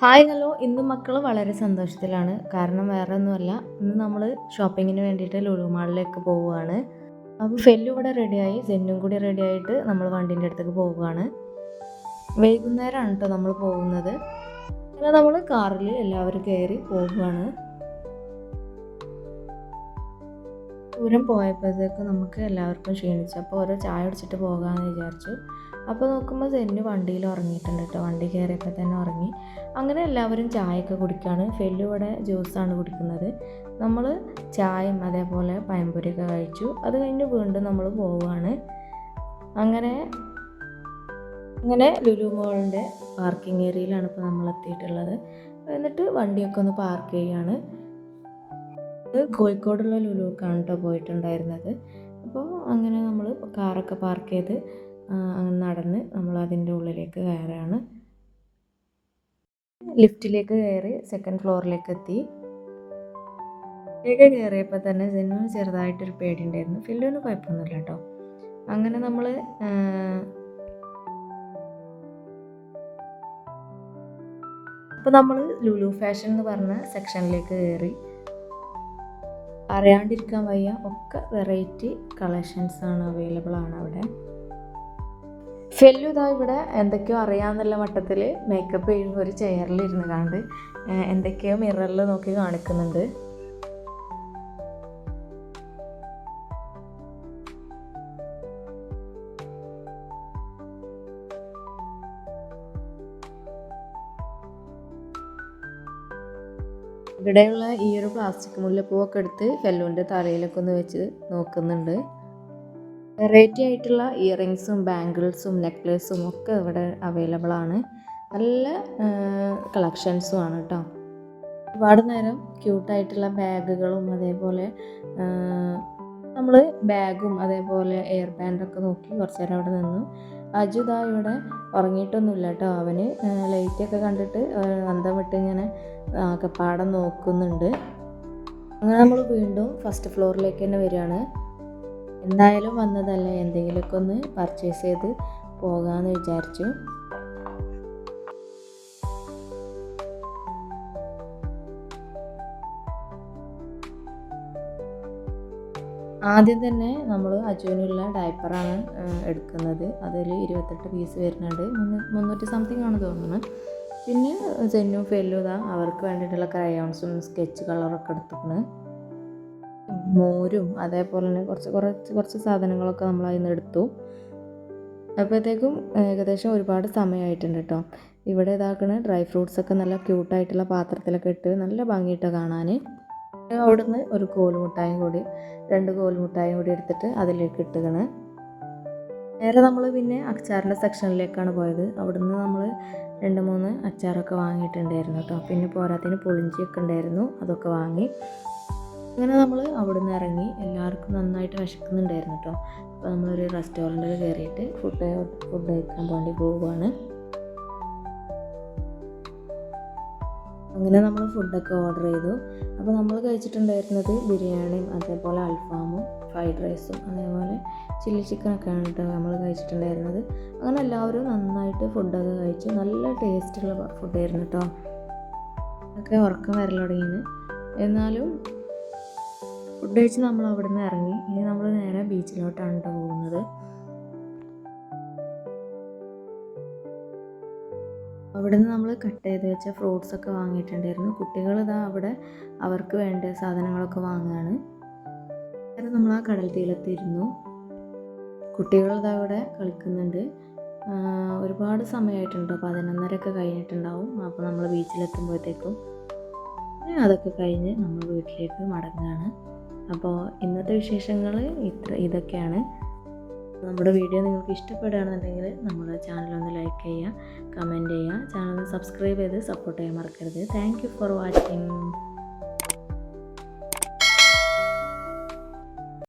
Hi hello ഇന്ന് മക്കൾ വളരെ സന്തോഷത്തിലാണ്. കാരണം വേറെ ഒന്നുമല്ല, ഇന്ന് നമ്മൾ ഷോപ്പിങ്ങിന് വേണ്ടിയിട്ട് ലുലു മാളിലേക്ക് പോവുകയാണ്. അപ്പോൾ ഫെല്ലു ഇവിടെ റെഡിയായി, സെന്നും കൂടി റെഡിയായിട്ട് നമ്മൾ വണ്ടീൻ്റെ അടുത്തേക്ക് പോവുകയാണ്. വൈകുന്നേരമാണ് കേട്ടോ നമ്മൾ പോകുന്നത്. അങ്ങനെ നമ്മൾ കാറിൽ എല്ലാവരും കയറി പോവുകയാണ്. ദൂരം പോയപ്പോഴത്തേക്ക് നമുക്ക് എല്ലാവർക്കും ക്ഷീണിച്ചു. അപ്പോൾ ഓരോ ചായ കുടിച്ചിട്ട് പോകാമെന്ന് വിചാരിച്ചു. അപ്പോൾ നോക്കുമ്പോൾ സെന്നു വണ്ടിയിൽ ഉറങ്ങിയിട്ടുണ്ട് കേട്ടോ. വണ്ടി കയറിയപ്പോൾ തന്നെ ഉറങ്ങി. അങ്ങനെ എല്ലാവരും ചായയൊക്കെ കുടിക്കുകയാണ്. ഫെല്ലു ഇവിടെ ജ്യൂസാണ് കുടിക്കുന്നത്. നമ്മൾ ചായയും അതേപോലെ പഴംപൊരിയൊക്കെ കഴിച്ചു. അത് കഴിഞ്ഞ് വീണ്ടും നമ്മൾ പോവുകയാണ്. അങ്ങനെ ലുലു മോളിൻ്റെ പാർക്കിംഗ് ഏരിയയിലാണ് ഇപ്പോൾ നമ്മൾ എത്തിയിട്ടുള്ളത്. എന്നിട്ട് വണ്ടിയൊക്കെ ഒന്ന് പാർക്ക് ചെയ്യുകയാണ്. കോഴിക്കോടുള്ള ലുലുക്കാണ് കേട്ടോ പോയിട്ടുണ്ടായിരുന്നത്. അപ്പോൾ അങ്ങനെ നമ്മൾ കാറൊക്കെ പാർക്ക് ചെയ്ത് അങ്ങനെ നടന്ന് നമ്മൾ അതിൻ്റെ ഉള്ളിലേക്ക് കയറുകയാണ്. ലിഫ്റ്റിലേക്ക് കയറി സെക്കൻഡ് ഫ്ലോറിലേക്ക് എത്തി. കയറിയപ്പോൾ തന്നെ സെന്നുവിന് ചെറുതായിട്ടൊരു പേടിയുണ്ടായിരുന്നു. ഫില്ലുവിന് കുഴപ്പമൊന്നുമില്ല കേട്ടോ. അങ്ങനെ നമ്മൾ ലുലു ഫാഷൻ എന്ന് പറഞ്ഞ സെക്ഷനിലേക്ക് കയറി. അറിയാണ്ടിരിക്കാൻ വയ്യ, ഒക്കെ വെറൈറ്റി കളക്ഷൻസാണ് അവൈലബിൾ ആണ് അവിടെ. ഫെല്ലു ഇതാ ഇവിടെ എന്തൊക്കെയോ അറിയാമെന്നുള്ള മട്ടത്തിൽ മേക്കപ്പ് ചെയ്യുന്ന ഒരു ചെയറിലിരുന്ന് കണ്ട് എന്തൊക്കെയോ മിററിൽ നോക്കി കാണിക്കുന്നുണ്ട്. ഇവിടെയുള്ള ഈ ഒരു പ്ലാസ്റ്റിക് മുല്ലപ്പൂവൊക്കെ എടുത്ത് ഫെല്ലുവിൻ്റെ തലയിലൊക്കെ ഒന്ന് വെച്ച് നോക്കുന്നുണ്ട്. വെറൈറ്റി ആയിട്ടുള്ള ഇയറിങ്സും ബാംഗിൾസും നെക്ലേസും ഒക്കെ ഇവിടെ അവൈലബിൾ ആണ്. നല്ല കളക്ഷൻസും ആണ് കേട്ടോ. ഒരുപാട് നേരം ക്യൂട്ടായിട്ടുള്ള ബാഗുകളും അതേപോലെ നമ്മൾ ബാഗും അതേപോലെ എയർ ബാൻഡൊക്കെ നോക്കി കുറച്ച് നേരം അവിടെ നിന്നു. അജുദാ ഇവിടെ ഉറങ്ങിയിട്ടൊന്നുമില്ല കേട്ടോ. അവന് ലൈറ്റൊക്കെ കണ്ടിട്ട് അന്തം വിട്ട് ഇങ്ങനെ ആകെപ്പാടം നോക്കുന്നുണ്ട്. അങ്ങനെ നമ്മൾ വീണ്ടും ഫസ്റ്റ് ഫ്ലോറിലേക്ക് തന്നെ വരികയാണ്. എന്തായാലും വന്നതല്ലേ, എന്തെങ്കിലുമൊക്കെ ഒന്ന് പർച്ചേസ് ചെയ്ത് പോകാമെന്ന് വിചാരിച്ചു. ആദ്യം തന്നെ നമ്മൾ അജുവിനുള്ള ഡയപ്പറാണ് എടുക്കുന്നത്. അതിൽ 28 പീസ് വരുന്നുണ്ട്. 300 സംതിങ് ആണ് തോന്നുന്നത്. പിന്നെ സെന്നു ഫെല്ലു അവർക്ക് വേണ്ടിയിട്ടുള്ള ക്രയോൺസും സ്കെച്ച് കളറൊക്കെ എടുത്തിട്ടുണ്ട്. മോരും അതേപോലെ തന്നെ കുറച്ച് സാധനങ്ങളൊക്കെ നമ്മൾ അതിൽ നിന്ന് എടുത്തു. അപ്പോഴത്തേക്കും ഏകദേശം ഒരുപാട് സമയമായിട്ടുണ്ട് കേട്ടോ. ഇവിടെ ഇതാക്കണ ഡ്രൈ ഫ്രൂട്ട്സൊക്കെ നല്ല ക്യൂട്ടായിട്ടുള്ള പാത്രത്തിലൊക്കെ ഇട്ട് നല്ല ഭംഗിയിട്ടാണ് കാണാൻ. അവിടുന്ന് ഒരു കോലുമുട്ടായും കൂടി 2 കോലുമുട്ടായും കൂടി എടുത്തിട്ട് അതിലേക്ക് ഇട്ടുകണ്. നേരെ നമ്മൾ പിന്നെ അച്ചാറിൻ്റെ സെക്ഷനിലേക്കാണ് പോയത്. അവിടുന്ന് നമ്മൾ 2-3 അച്ചാറൊക്കെ വാങ്ങിയിട്ടുണ്ടായിരുന്നു കേട്ടോ. പിന്നെ പോരാത്തിന് പുളിഞ്ചിയൊക്കെ ഉണ്ടായിരുന്നു, അതൊക്കെ വാങ്ങി. അങ്ങനെ നമ്മൾ അവിടുന്ന് ഇറങ്ങി. എല്ലാവർക്കും നന്നായിട്ട് വിശക്കുന്നുണ്ടായിരുന്നു കേട്ടോ. അപ്പോൾ നമ്മളൊരു റെസ്റ്റോറൻറ്റിൽ കയറിയിട്ട് ഫുഡ് കഴിക്കാൻ വേണ്ടി പോവുകയാണ്. അങ്ങനെ നമ്മൾ ഫുഡൊക്കെ ഓർഡർ ചെയ്തു. അപ്പോൾ നമ്മൾ കഴിച്ചിട്ടുണ്ടായിരുന്നത് ബിരിയാണിയും അതേപോലെ അൽഫാമും ഫ്രൈഡ് റൈസും അതേപോലെ ചില്ലി ചിക്കനൊക്കെയാണ് കേട്ടോ നമ്മൾ കഴിച്ചിട്ടുണ്ടായിരുന്നത്. അങ്ങനെ എല്ലാവരും നന്നായിട്ട് ഫുഡൊക്കെ കഴിച്ചു. നല്ല ടേസ്റ്റുള്ള ഫുഡായിരുന്നു കേട്ടോ. ഒക്കെ ഉറക്കം വരൽ തുടങ്ങിയത്. എന്നാലും ഫുഡ് കഴിച്ച് നമ്മൾ അവിടെ നിന്ന് ഇറങ്ങി. ഇനി നമ്മൾ നേരെ ബീച്ചിലോട്ടാണ് കേട്ടോ പോകുന്നത്. അവിടെ നിന്ന് നമ്മൾ കട്ട് ചെയ്ത് വെച്ച ഫ്രൂട്ട്സൊക്കെ വാങ്ങിയിട്ടുണ്ടായിരുന്നു. കുട്ടികൾ അവിടെ അവർക്ക് വേണ്ട സാധനങ്ങളൊക്കെ വാങ്ങുകയാണ്. അന്നേരം നമ്മൾ ആ കടൽ തീരത്തിരുന്നു. കുട്ടികൾ അവിടെ കളിക്കുന്നുണ്ട്. ഒരുപാട് സമയമായിട്ടുണ്ട്. 11:30 കഴിഞ്ഞിട്ടുണ്ടാവും. അപ്പോൾ നമ്മൾ ബീച്ചിലെത്തുമ്പോഴത്തേക്കും അതൊക്കെ കഴിഞ്ഞ് നമ്മൾ വീട്ടിലേക്ക് മടങ്ങുകയാണ്. അപ്പോൾ ഇന്നത്തെ വിശേഷങ്ങൾ ഇതൊക്കെയാണ്. നമ്മുടെ വീഡിയോ നിങ്ങൾക്ക് ഇഷ്ടപ്പെടുകയാണെന്നുണ്ടെങ്കിൽ നമ്മുടെ ചാനലൊന്ന് ലൈക്ക് ചെയ്യുക, കമൻറ്റ് ചെയ്യുക, ചാനൽ സബ്സ്ക്രൈബ് ചെയ്ത് സപ്പോർട്ട് ചെയ്യാൻ മറക്കരുത്. Thank you for watching.